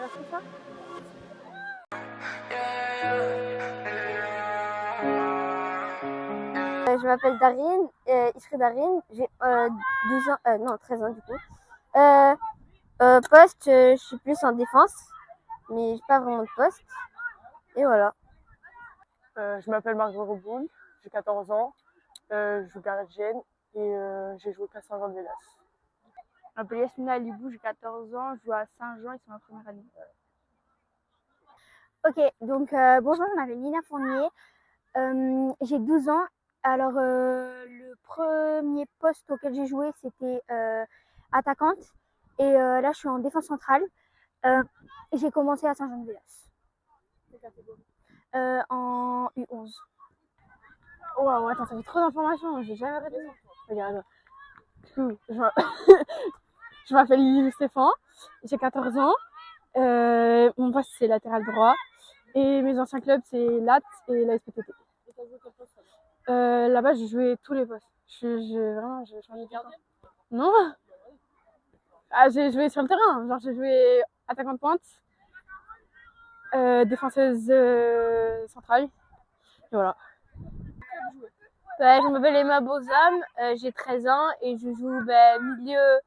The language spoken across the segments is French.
reste comme ça. Je m'appelle Darine, Isri Darine, j'ai 12 ans, non 13 ans du coup. Poste, je suis plus en défense, mais j'ai pas vraiment de poste. Et voilà. Je m'appelle Margot Reboul, j'ai 14 ans, je joue gardienne et j'ai joué qu'à Saint-Jean-de-Védas. Je m'appelle Yasmina Alibou, j'ai 14 ans, je joue à Saint-Jean et c'est ma première année. Ok, donc bonjour, je m'appelle Nina Fournier, j'ai 12 ans. Alors le premier poste auquel j'ai joué c'était attaquante et là je suis en défense centrale. J'ai commencé à Saint-Jean-de-Védas en U11. Oh, attends, ça fait trop d'informations, j'ai jamais répété. Regarde. Je m'appelle Lily Stéphane, j'ai 14 ans, mon poste c'est latéral droit et mes anciens clubs c'est LAT et la SPTT. Là-bas j'ai joué tous les postes. Vraiment, j'ai changé de temps. Non. J'ai joué sur le terrain, genre j'ai joué attaquant de pointe, défenseuse centrale, et voilà. Je m'appelle Emma Bozam, j'ai 13 ans et je joue milieu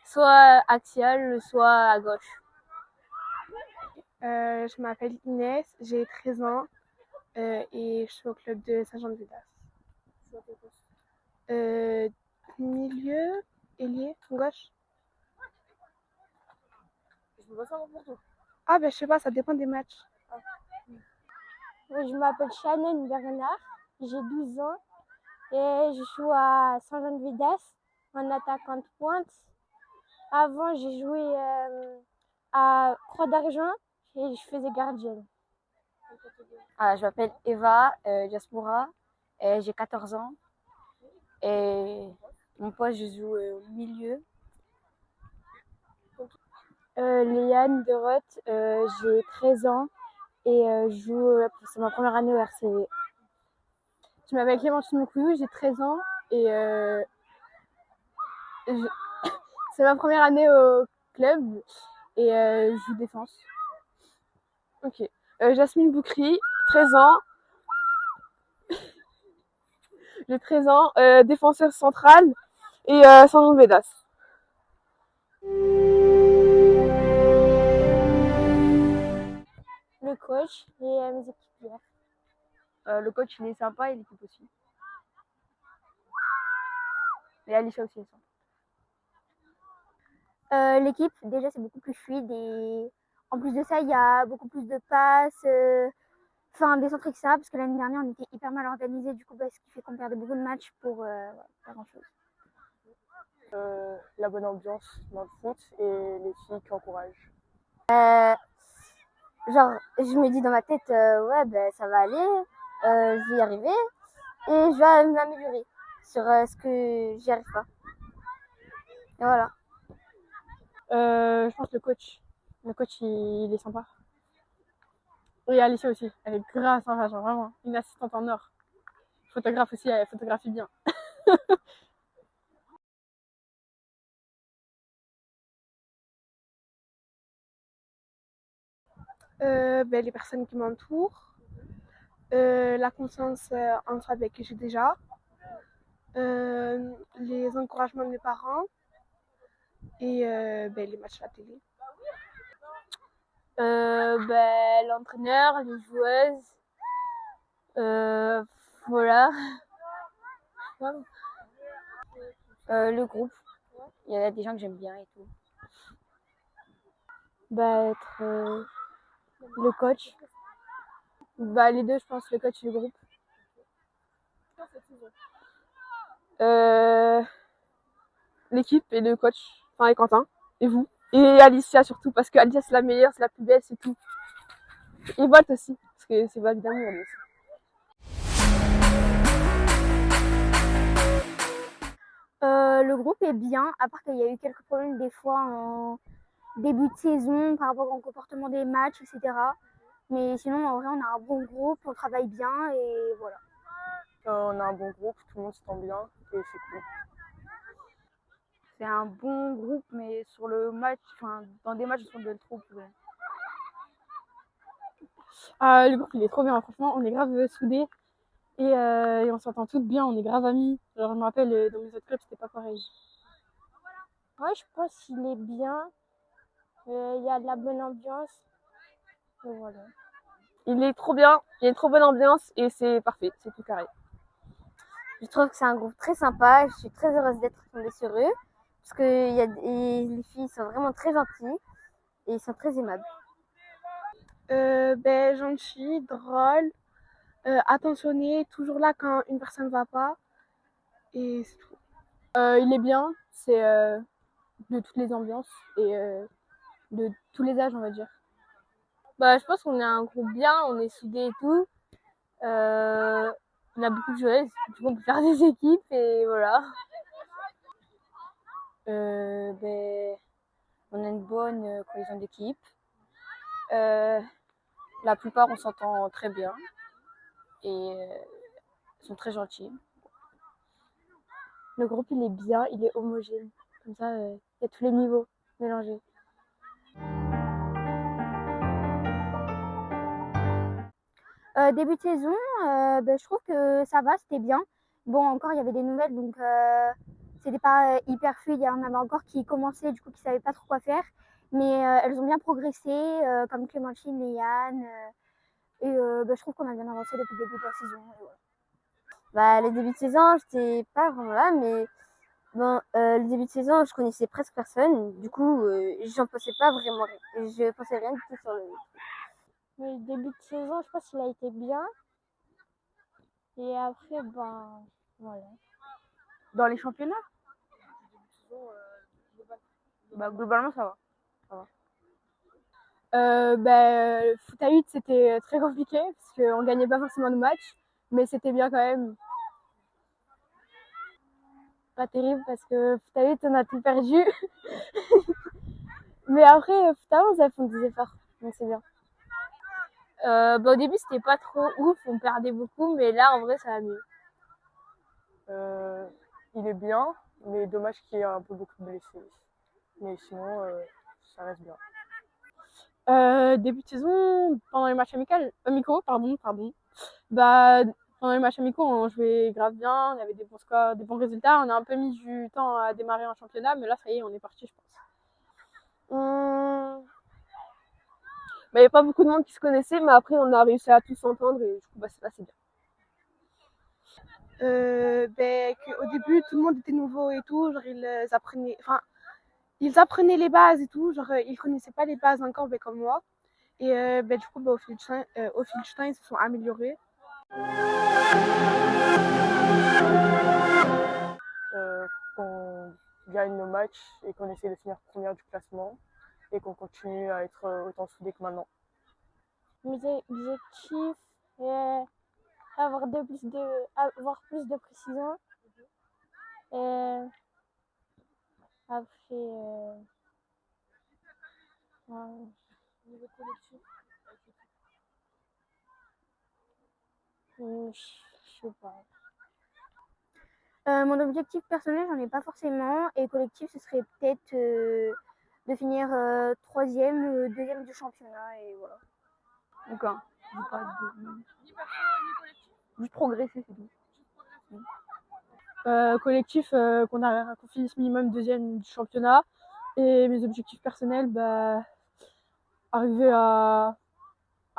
soit axial, soit à gauche. Je m'appelle Inès, j'ai 13 ans et je suis au club de Saint-Jean-de-Védas. Milieu, ailier, gauche. Je peux pas savoir pour toi. Ah ben je sais pas, ça dépend des matchs. Je m'appelle Shannon Bernard, j'ai 12 ans et je joue à Saint-Jean-de-Védas en attaquant de pointe. Avant j'ai joué à Croix d'Argent et je faisais gardienne. Je m'appelle Eva Diaspora, j'ai 14 ans et mon poste je joue au milieu. Léane Derotte, j'ai 13 ans et je joue, c'est ma première année au RCV. Je m'appelle Clémentine Moukouillou, j'ai 13 ans et c'est ma première année au club et je joue défense. Ok. Jasmine Boukri, 13 ans. J'ai 13 ans, défenseur central et Saint-Jean-de-Védas. Le coach et mes équipières. Le coach il est sympa et l'équipe aussi. Et Alicia aussi est sympa. L'équipe, déjà, c'est beaucoup plus fluide et en plus de ça, il y a beaucoup plus de passes, des centres, etc. Parce que l'année dernière, on était hyper mal organisé, du coup, ce qui fait qu'on perdait beaucoup de matchs pour pas grand-chose. La bonne ambiance dans le foot et les filles qui encouragent. Genre, je me dis dans ma tête, ça va aller, je vais y arriver et je vais m'améliorer sur ce que j'y arrive pas. Et voilà. Je pense le coach. Le coach, il est sympa. Et Alicia aussi. Elle est grave sympa, genre vraiment. Une assistante en or. Photographe aussi, elle photographie bien. Les personnes qui m'entourent. La confiance en soi que j'ai déjà. Les encouragements de mes parents. Et les matchs à la télé. L'entraîneur, les joueuses, voilà. Le groupe, il y a des gens que j'aime bien et tout. Être le coach. Les deux, je pense, le coach et le groupe. L'équipe et le coach, et Quentin, et vous. Et Alicia surtout, parce que Alicia c'est la meilleure, c'est la plus belle, c'est tout. Et Volt aussi, parce que c'est Volt d'amour elle aussi. Le groupe est bien, à part qu'il y a eu quelques problèmes des fois en début de saison par rapport au comportement des matchs, etc. Mais sinon, en vrai, on a un bon groupe, on travaille bien et voilà. On a un bon groupe, tout le monde s'entend bien et c'est cool. C'est un bon groupe, mais sur le match, dans des matchs, ils sont de trop. Le groupe il est trop bien, franchement, on est grave soudés et on s'entend toutes bien, on est grave amis. Genre, je me rappelle, dans mes autres clubs, c'était pas pareil. Ouais, je pense qu'il est bien. Il y a de la bonne ambiance. Et voilà. Il est trop bien, il y a une trop bonne ambiance et c'est parfait, c'est tout carré. Je trouve que c'est un groupe très sympa. Je suis très heureuse d'être tombée sur eux. Parce que les filles sont vraiment très gentilles et ils sont très aimables. Gentil, drôle, attentionné, toujours là quand une personne va pas. Et c'est tout. Il est bien, c'est de toutes les ambiances et de tous les âges, on va dire. Je pense qu'on est un groupe bien, on est soudés et tout. On a beaucoup de joueuses, du coup on peut faire des équipes et voilà. On a une bonne cohésion d'équipe. La plupart on s'entend très bien et ils sont très gentils. Le groupe il est bien, il est homogène. Comme ça, il y a tous les niveaux mélangés. Début de saison, je trouve que ça va, c'était bien. Bon, encore, il y avait des nouvelles, donc c'était pas hyper fluide. Il y en avait encore qui commençaient, du coup, qui savaient pas trop quoi faire. Mais elles ont bien progressé, comme Clémentine et Yann. Je trouve qu'on a bien avancé depuis le début de la saison. Et voilà. Le début de saison, j'étais pas vraiment là, mais bon, le début de saison, je connaissais presque personne. Du coup, j'en pensais pas vraiment. Je pensais rien du tout sur le. Mais le début de saison, je pense qu'il a été bien. Et après, voilà. Dans les championnats, globalement ça va. Le foot à 8 c'était très compliqué parce qu'on gagnait pas forcément nos matchs, mais c'était bien quand même. Pas terrible parce que foot à 8 on a tout perdu. Mais après, foot à 11 elles font des efforts, donc c'est bien. Au début c'était pas trop ouf, on perdait beaucoup, mais là en vrai ça va mieux. Il est bien, mais dommage qu'il y ait un peu beaucoup de blessés. Mais sinon, ça reste bien. Début de saison, pendant les matchs amicaux, pardon. Pendant les matchs amicaux, on jouait grave bien, on avait des bons scores, des bons résultats. On a un peu mis du temps à démarrer en championnat, mais là, ça y est, on est parti, je pense. Il n'y avait pas beaucoup de monde qui se connaissait, mais après, on a réussi à tous s'entendre et du coup, c'est passé bien. Au début, tout le monde était nouveau et tout, genre ils apprenaient les bases et tout, genre ils connaissaient pas les bases encore, comme moi. Et du coup, au fil du temps, ils se sont améliorés. Qu'on gagne nos matchs et qu'on essaie de finir première du classement et qu'on continue à être autant soudés que maintenant. Mes objectifs, avoir plus de précision. Et après, niveau collectif, je sais pas. Mon objectif personnel, j'en ai pas forcément. Et collectif, ce serait peut-être de finir troisième, deuxième du championnat. Et voilà. Donc, j'ai pas de. Juste progresser, c'est tout. Collectif, qu'on finisse minimum deuxième du championnat. Et mes objectifs personnels, arriver à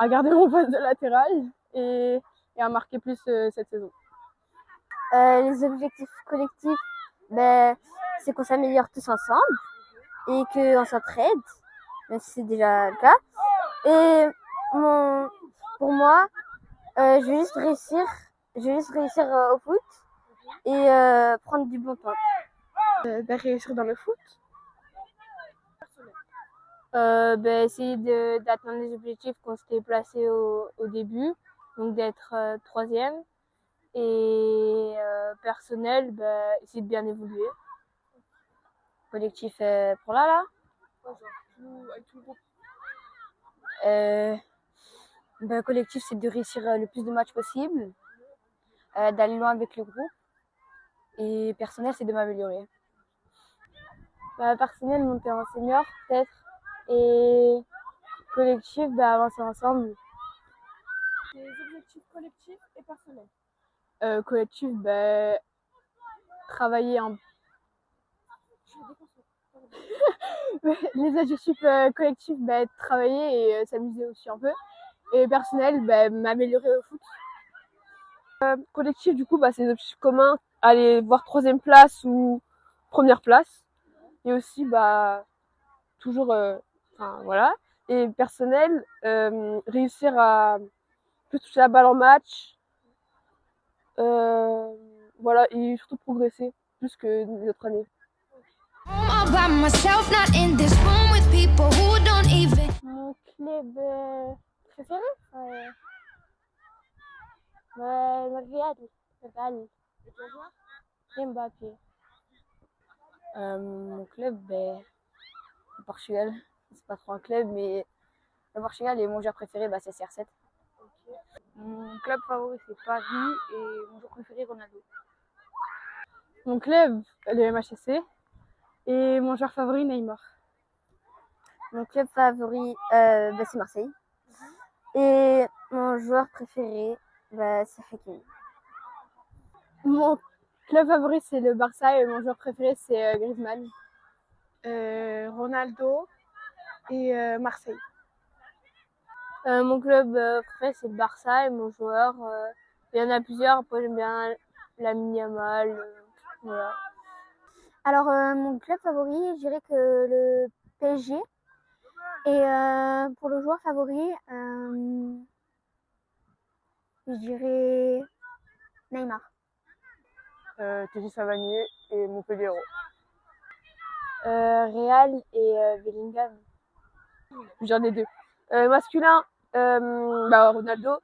garder mon poste de latéral et à marquer plus cette saison. Les objectifs collectifs, c'est qu'on s'améliore tous ensemble et qu'on s'entraide, même si c'est déjà le cas. Et pour moi, je vais juste réussir au foot et prendre du bon temps. Réussir dans le foot. Essayer d'atteindre les objectifs qu'on s'était placés au début, donc d'être troisième. Et personnel, essayer de bien évoluer. Collectif pour là. Collectif, c'est de réussir le plus de matchs possible, d'aller loin avec le groupe. Et personnel, c'est de m'améliorer. Personnel, monter en senior peut-être. Et collectif, avancer ensemble Les objectifs collectifs et personnels. Collectif, ben, travailler en... Les objectifs collectifs, ben, travailler et s'amuser aussi un peu. Et personnel, ben, m'améliorer au foot. Collectif, du coup, bah, c'est des objectifs communs, aller voir 3e place ou première place. Et aussi, bah, toujours, enfin, voilà. Et personnel, réussir à plus toucher la balle en match. Voilà, et surtout progresser plus que les autres années. All by myself, not in this room with people who don't even. Mon club préféré? Le Real. Mbappé. Mon club, ben, le Portugal. C'est pas trop un club, mais le Portugal et mon joueur préféré, bah, c'est CR7. Mon club favori, c'est Paris et mon joueur préféré, Ronaldo. Mon club, le MHSC. Et mon joueur favori, Neymar. Mon club favori, bah, c'est Marseille. Et mon joueur préféré, bah, c'est Hakimi. Mon club favori, c'est le Barça et mon joueur préféré, c'est Griezmann. Ronaldo et Marseille. Mon club préféré, c'est le Barça et mon joueur, il y en a plusieurs. Après, j'aime bien Lamine Yamal, voilà. Alors, mon club favori, je dirais que le PSG. Et pour le joueur favori, je dirais Neymar. TJ Savanier et Montpellier. Real et Bellingham. J'en ai 2. Masculin, bah, Ronaldo,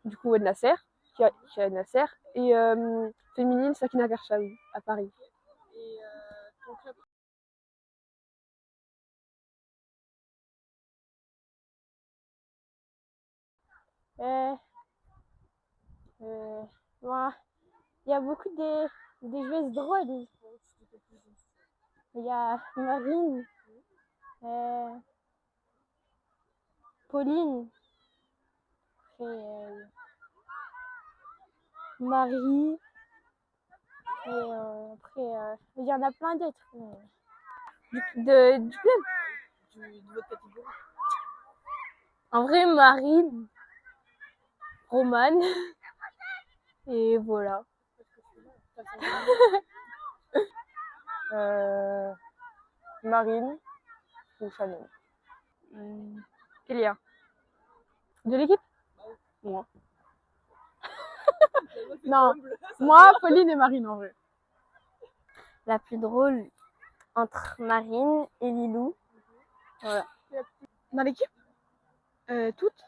du coup El Nasser, qui a El Nasser, et féminine, Sakina Gerchaoui, à Paris. Et ton club? Moi, il y a beaucoup de joueuses drôles. Il y a Marine, Pauline, Marie, et après, il y en a plein d'autres. Du club. De votre catégorie. En vrai, Marine, Romane, et voilà. Marine ou Chanel. Kélia. De l'équipe? Moi. Non, moi, Pauline et Marine en vrai. La plus drôle entre Marine et Lilou. Voilà. Dans l'équipe? Toutes?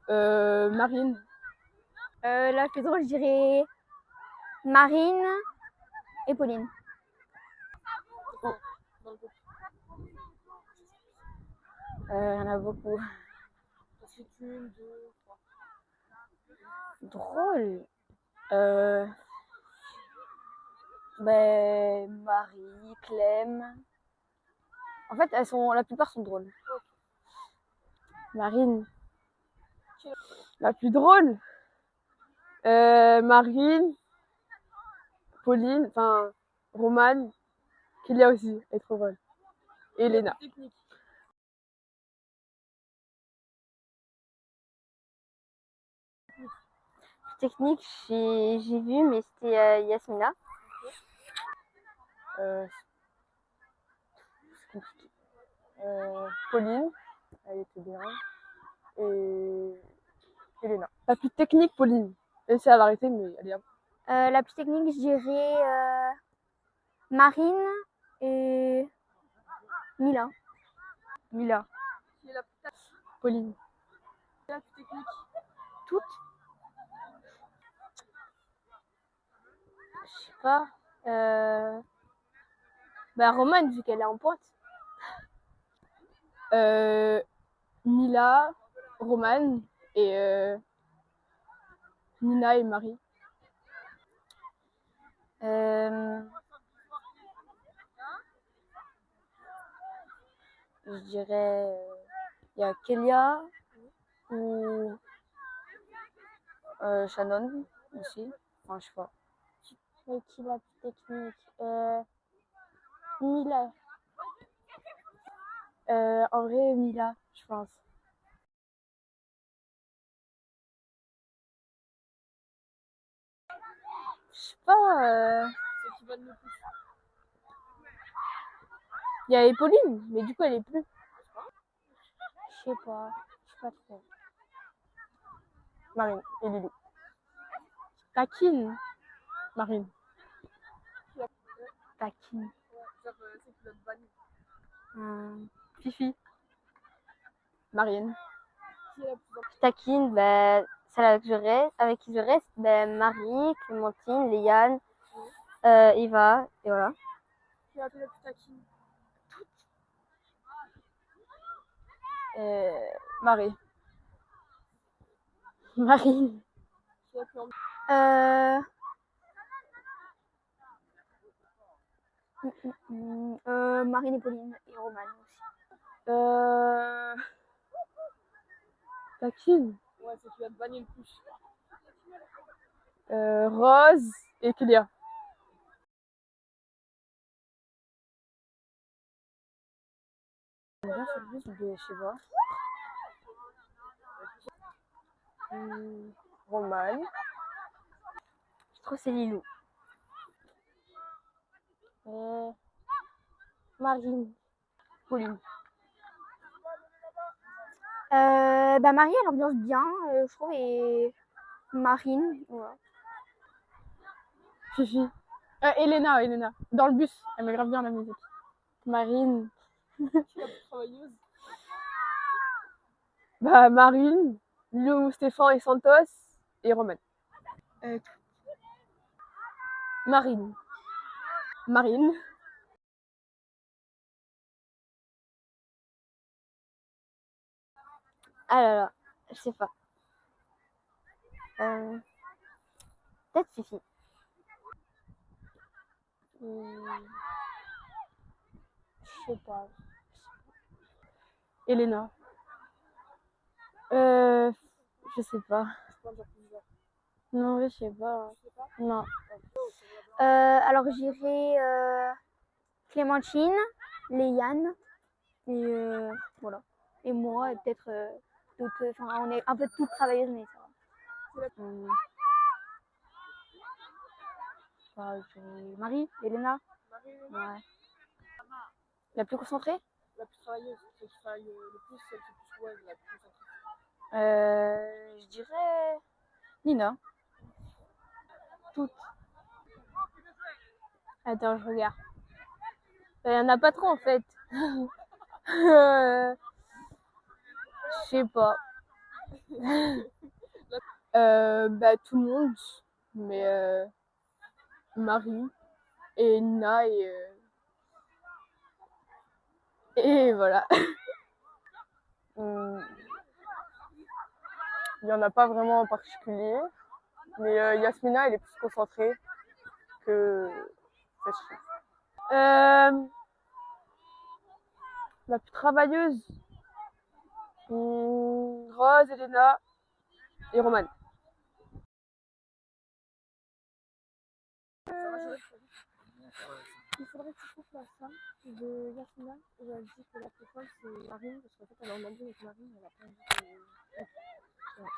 Marine. La plus drôle, je dirais Marine et Pauline. Il y en a beaucoup. Drôle. Ben, Marie, Clem. En fait, la plupart sont drôles. Marine. La plus drôle? Marine, Pauline, enfin, Romane, Kélia aussi, elle est trop drôle. Et Elena. Technique, j'ai vu, mais c'était Yasmina. C'est compliqué. Pauline, elle était bien. Et Elena. La plus technique, Pauline. Elle essaie à l'arrêter, mais elle est un peu. La plus technique, je dirais Marine et Mila. Mila. Pauline. La plus technique. Toutes? Je sais pas. Bah, Romane, vu qu'elle est en pointe. Mila, Romane et Nina et Marie. Je dirais. Il y a Kélia, ou Shannon aussi. Enfin, je sais pas. Qui la plus technique? Mila. En vrai, Mila, je pense. Je sais pas. Il y avait Pauline, mais du coup, elle est plus. Je sais pas trop. Marine et Lilou. Taquine. Marine. Taquine. Fifi. Marine. Taquine, ben, celle avec qui je reste, ben, Marie, Clémentine, Léane, Eva, et voilà. Qui est la plus taquine? Marie. Marine. Euh... Marine et Pauline et Romane aussi. Taquine. Ouais, c'est qui va te banner le plus. Rose et Cléa. J'aime bien sur le bus, mais je sais pas. Romane. Je trouve que c'est Lilou. Marine. Pauline. Bah Marie, elle ambiance bien, je trouve, et Marine, voilà. Fifi. Elena. Dans le bus. Elle met grave bien la musique. Marine. Bah, Marine, Lou, Stéphane et Santos et Romaine. Marine. Marine. Ah là là, je sais pas. Peut-être Fifi. Je sais pas. Elena. Je sais pas. Non, je sais pas. Non. Alors j'irai Clémentine, Léane, et voilà. Et moi, et peut-être d'autres, enfin on est un peu toutes travailleuses, mais ça va. Marie, Elena. Ouais. La plus concentrée? La plus travailleuse, celle qui travaille le plus, celle qui est plus ouais, la plus concentrée. Je dirais Nina. Attends, je regarde. Il y en a pas trop en fait. Je sais pas. Bah tout le monde. Mais Marie et Nina et voilà. Il n'y en a pas vraiment en particulier. Mais Yasmina, elle est plus concentrée que Feschi. La plus travailleuse. Rose, Elena et Romane. Il faudrait que tu trouves la femme de Yasmina où elle dit que la plus folle c'est Marine parce qu'en fait elle a demandé avec Marine elle a pas dit que... Ouais.